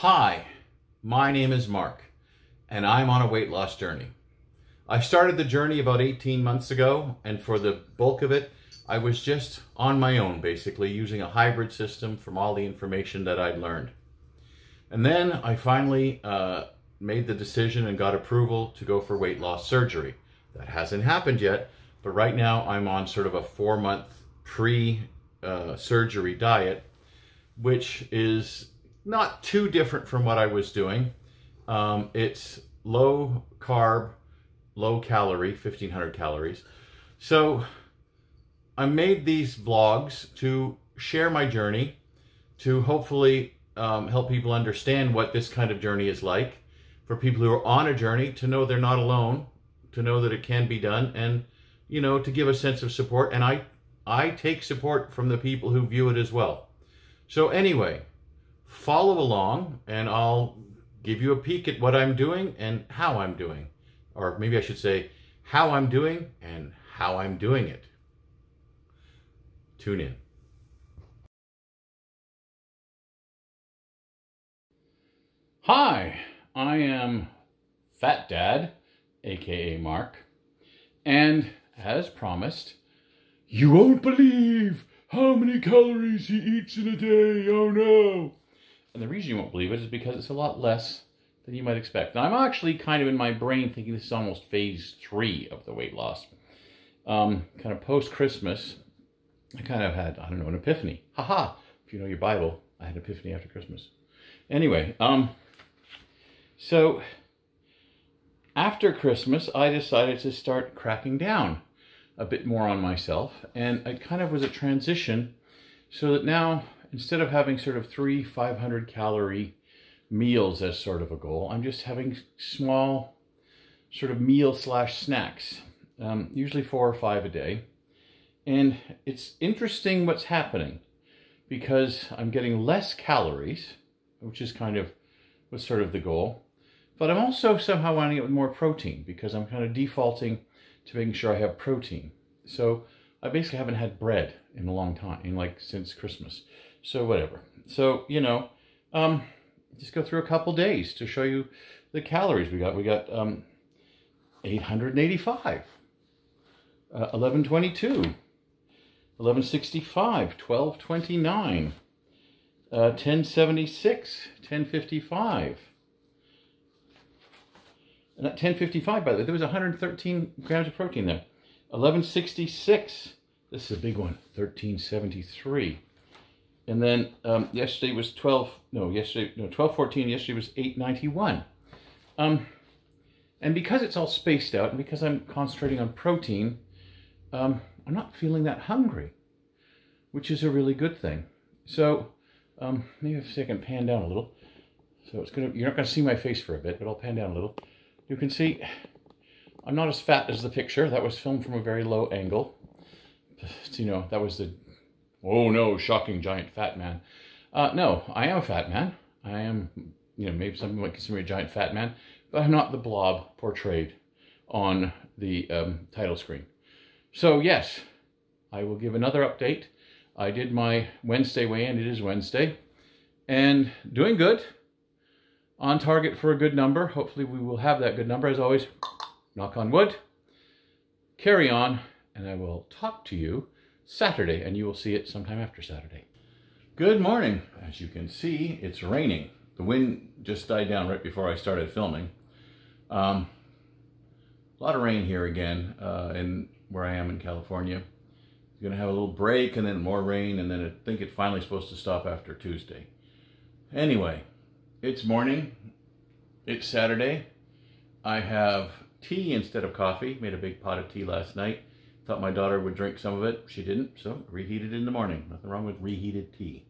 Hi, my name is Mark, and I'm on a weight loss journey. I started the journey about 18 months ago, and for the bulk of it, I was just on my own, basically, using a hybrid system from all the information that I'd learned. And then I finally made the decision and got approval to go for weight loss surgery. That hasn't happened yet, but right now I'm on sort of a 4-month pre-surgery diet, which is not too different from what I was doing. It's low carb, low calorie, 1500 calories. So I made these vlogs to share my journey, to hopefully help people understand what this kind of journey is like, for people who are on a journey to know they're not alone, to know that it can be done, and to give a sense of support. And I take support from the people who view it as well. So anyway, follow along and I'll give you a peek at what I'm doing and how I'm doing. Or maybe I should say how I'm doing and how I'm doing it. Tune in. Hi, I am Fat Dad, aka Mark, and as promised, you won't believe how many calories he eats in a day, oh no! And the reason you won't believe it is because it's a lot less than you might expect. Now, I'm actually kind of in my brain thinking this is almost phase 3 of the weight loss. Kind of post-Christmas, I kind of had, I don't know, an epiphany. Haha, if you know your Bible, I had an epiphany after Christmas. Anyway, so after Christmas, I decided to start cracking down a bit more on myself. And it kind of was a transition so that now, instead of having sort of 3 500 calorie meals as sort of a goal, I'm just having small sort of meal/snacks, usually 4 or 5 a day. And it's interesting what's happening because I'm getting less calories, which is kind of was sort of the goal. But I'm also somehow winding up with more protein because I'm kind of defaulting to making sure I have protein. So I basically haven't had bread in a long time, since Christmas. So whatever. So, just go through a couple days to show you the calories we got. We got 885, 1122, 1165, 1229, 1076, 1055. And at 1055, by the way, there was 113 grams of protein there. 1166, this is a big one, 1373. And then yesterday was 1214, yesterday was 891. And because it's all spaced out, and because I'm concentrating on protein, I'm not feeling that hungry, which is a really good thing. So maybe if I can pan down a little. So you're not gonna see my face for a bit, but I'll pan down a little. You can see I'm not as fat as the picture. That was filmed from a very low angle. That was the, oh no, shocking giant fat man. No, I am a fat man. I am, maybe some people might consider me a giant fat man, but I'm not the blob portrayed on the title screen. So yes, I will give another update. I did my Wednesday weigh-in. It is Wednesday. And doing good. On target for a good number. Hopefully we will have that good number. As always, knock on wood. Carry on, and I will talk to you Saturday, and you will see it sometime after Saturday. Good morning. As you can see, it's raining. The wind just died down right before I started filming. A lot of rain here again in where I am in California. It's going to have a little break and then more rain, and then I think it's finally supposed to stop after Tuesday. Anyway, it's morning. It's Saturday. I have tea instead of coffee. Made a big pot of tea last night. Thought my daughter would drink some of it. She didn't, so reheated in the morning. Nothing wrong with reheated tea.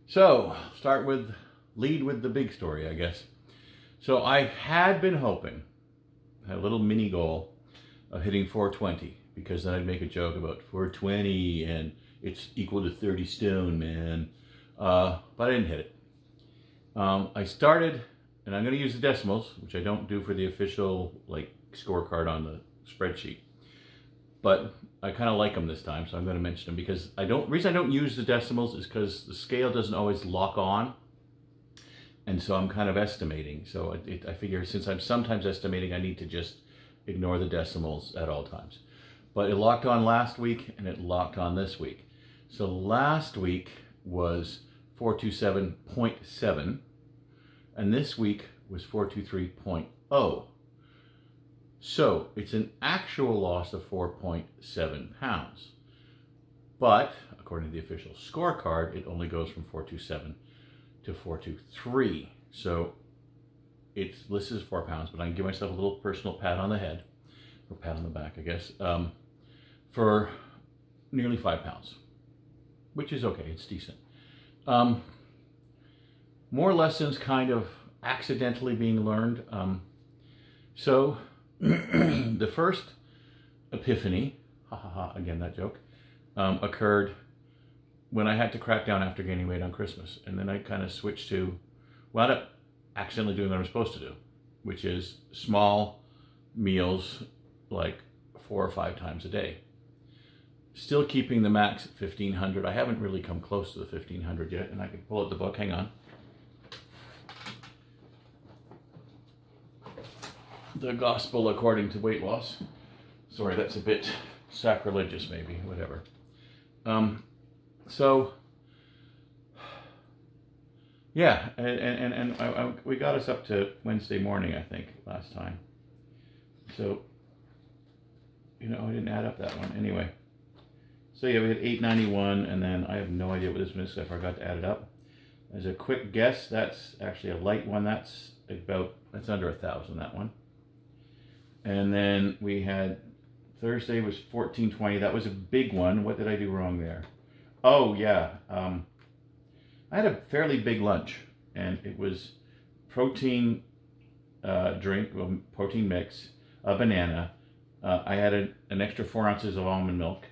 So, lead with the big story, I guess. So I had been hoping, I had a little mini goal of hitting 420, because then I'd make a joke about 420 and it's equal to 30 stone, man. But I didn't hit it. I started, and I'm going to use the decimals, which I don't do for the official scorecard on the spreadsheet. but I kind of like them this time, so I'm going to mention them because reason I don't use the decimals is because the scale doesn't always lock on. And so I'm kind of estimating. So I figure since I'm sometimes estimating, I need to just ignore the decimals at all times. But it locked on last week and it locked on this week. So last week was 427.7 and this week was 423.0. So it's an actual loss of 4.7 pounds. But according to the official scorecard, it only goes from 427 to 423. So it's listed as 4 pounds, but I can give myself a little personal pat on the head, or pat on the back, I guess, for nearly 5 pounds, which is okay, it's decent. More lessons kind of accidentally being learned. So the first epiphany, again that joke, occurred when I had to crack down after gaining weight on Christmas. And then I kind of switched to, wound up accidentally doing what I'm supposed to do, which is small meals like 4 or 5 times a day. Still keeping the max at 1,500. I haven't really come close to the 1,500 yet, and I can pull out the book, hang on. The Gospel According to Weight Loss. Sorry, that's a bit sacrilegious maybe, whatever. So, yeah, and we got us up to Wednesday morning, I think, last time. So, you know, I didn't add up that one. Anyway, so yeah, we had 891, and then I have no idea what this one is, so I forgot to add it up. As a quick guess, that's actually a light one. That's under 1,000, that one. And then we had, Thursday was 1420. That was a big one. What did I do wrong there? Oh, yeah. I had a fairly big lunch, and it was protein drink, well, protein mix, a banana. I had an extra 4 ounces of almond milk,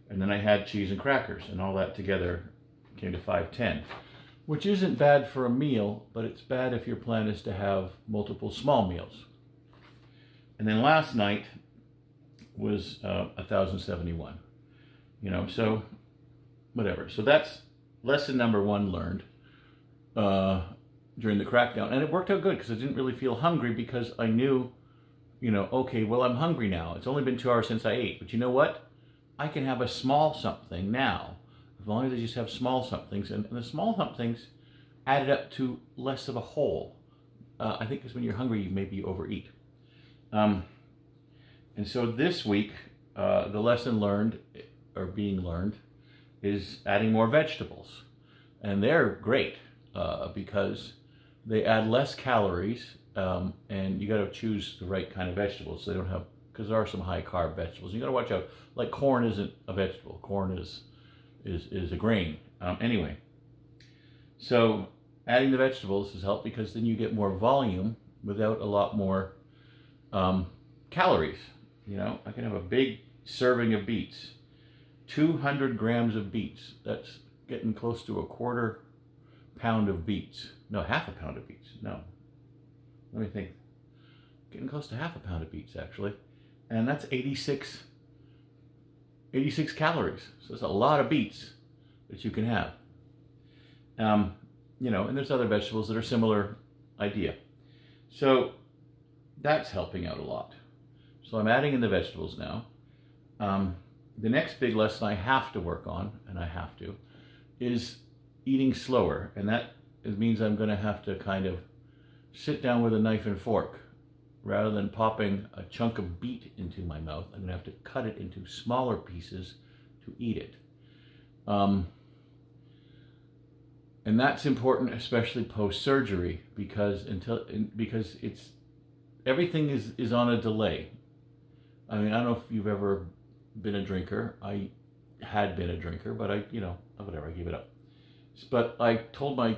and then I had cheese and crackers, and all that together came to 510, which isn't bad for a meal, but it's bad if your plan is to have multiple small meals. And then last night was 1,071, you know, so whatever. So that's lesson number 1 learned during the crackdown. And it worked out good because I didn't really feel hungry because I knew, you know, okay, well, I'm hungry now. It's only been 2 hours since I ate. But you know what? I can have a small something now, as long as I just have small somethings. And the small somethings added up to less of a whole. I think because when you're hungry, you maybe overeat. And so this week, the lesson learned, or being learned, is adding more vegetables. And they're great because they add less calories, and you got to choose the right kind of vegetables. So they don't have, because there are some high carb vegetables. You got to watch out. Like corn isn't a vegetable. Corn is a grain. Anyway, so adding the vegetables has helped because then you get more volume without a lot more calories. You know, I can have a big serving of beets, 200 grams of beets. That's getting close to a 1/4 pound of beets. No, 1/2 pound of beets. No, let me think. Getting close to 1/2 pound of beets, actually. And that's 86 calories. So it's a lot of beets that you can have. You know, and there's other vegetables that are similar idea. So that's helping out a lot. So I'm adding in the vegetables now. The next big lesson I have to work on, and I have to, is eating slower. And that means I'm going to have to kind of sit down with a knife and fork. Rather than popping a chunk of beet into my mouth, I'm going to have to cut it into smaller pieces to eat it. And that's important, especially post-surgery, because it's everything is on a delay. I mean, I don't know if you've ever been a drinker. I had been a drinker, but I gave it up. But I told my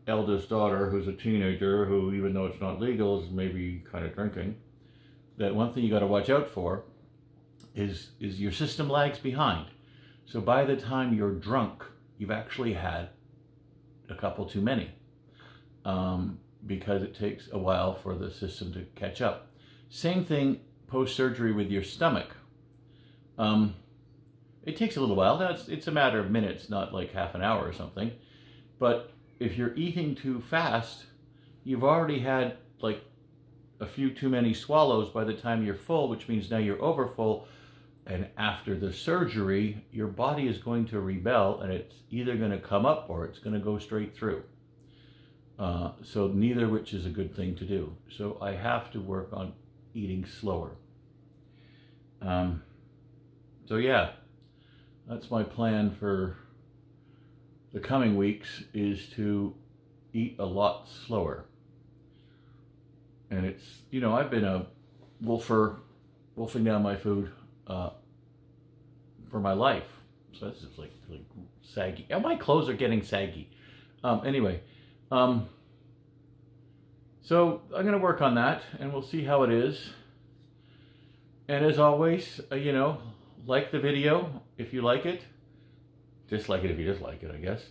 eldest daughter, who's a teenager, who, even though it's not legal, is maybe kind of drinking, that one thing you got to watch out for is your system lags behind. So by the time you're drunk, you've actually had a couple too many, because it takes a while for the system to catch up. Same thing post-surgery with your stomach. It takes a little while. It's a matter of minutes, not like half an hour or something. But if you're eating too fast, you've already had like a few too many swallows by the time you're full, which means now you're overfull. And after the surgery, your body is going to rebel, and it's either going to come up or it's going to go straight through. So neither which is a good thing to do. So I have to work on eating slower. So yeah, that's my plan for the coming weeks, is to eat a lot slower. And it's, you know, I've been a wolfing down my food for my life. So that's just like saggy. Oh, my clothes are getting saggy. Anyway, so I'm going to work on that, and we'll see how it is. And as always, you know, like the video if you like it. Dislike it if you dislike it, I guess.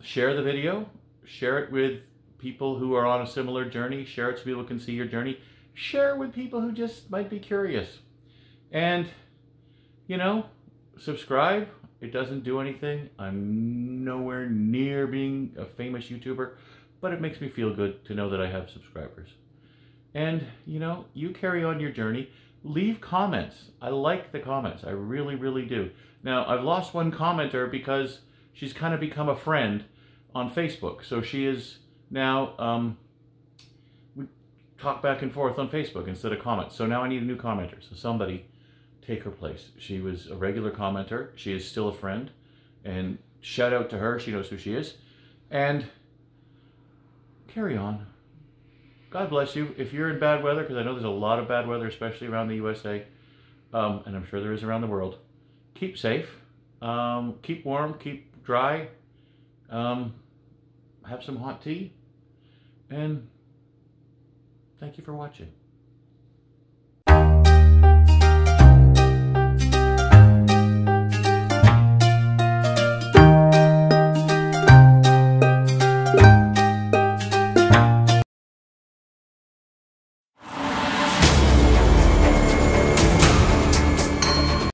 Share the video. Share it with people who are on a similar journey. Share it so people can see your journey. Share it with people who just might be curious. And, you know, subscribe. It doesn't do anything. I'm nowhere near being a famous YouTuber, but it makes me feel good to know that I have subscribers. And, you know, you carry on your journey. Leave comments. I like the comments. I really, really do. Now, I've lost one commenter because she's kind of become a friend on Facebook. So she is now, we talk back and forth on Facebook instead of comments. So now I need a new commenter. So somebody take her place. She was a regular commenter. She is still a friend. And shout out to her. She knows who she is. And carry on. God bless you. If you're in bad weather, because I know there's a lot of bad weather, especially around the USA, and I'm sure there is around the world, keep safe, keep warm, keep dry, have some hot tea, and thank you for watching.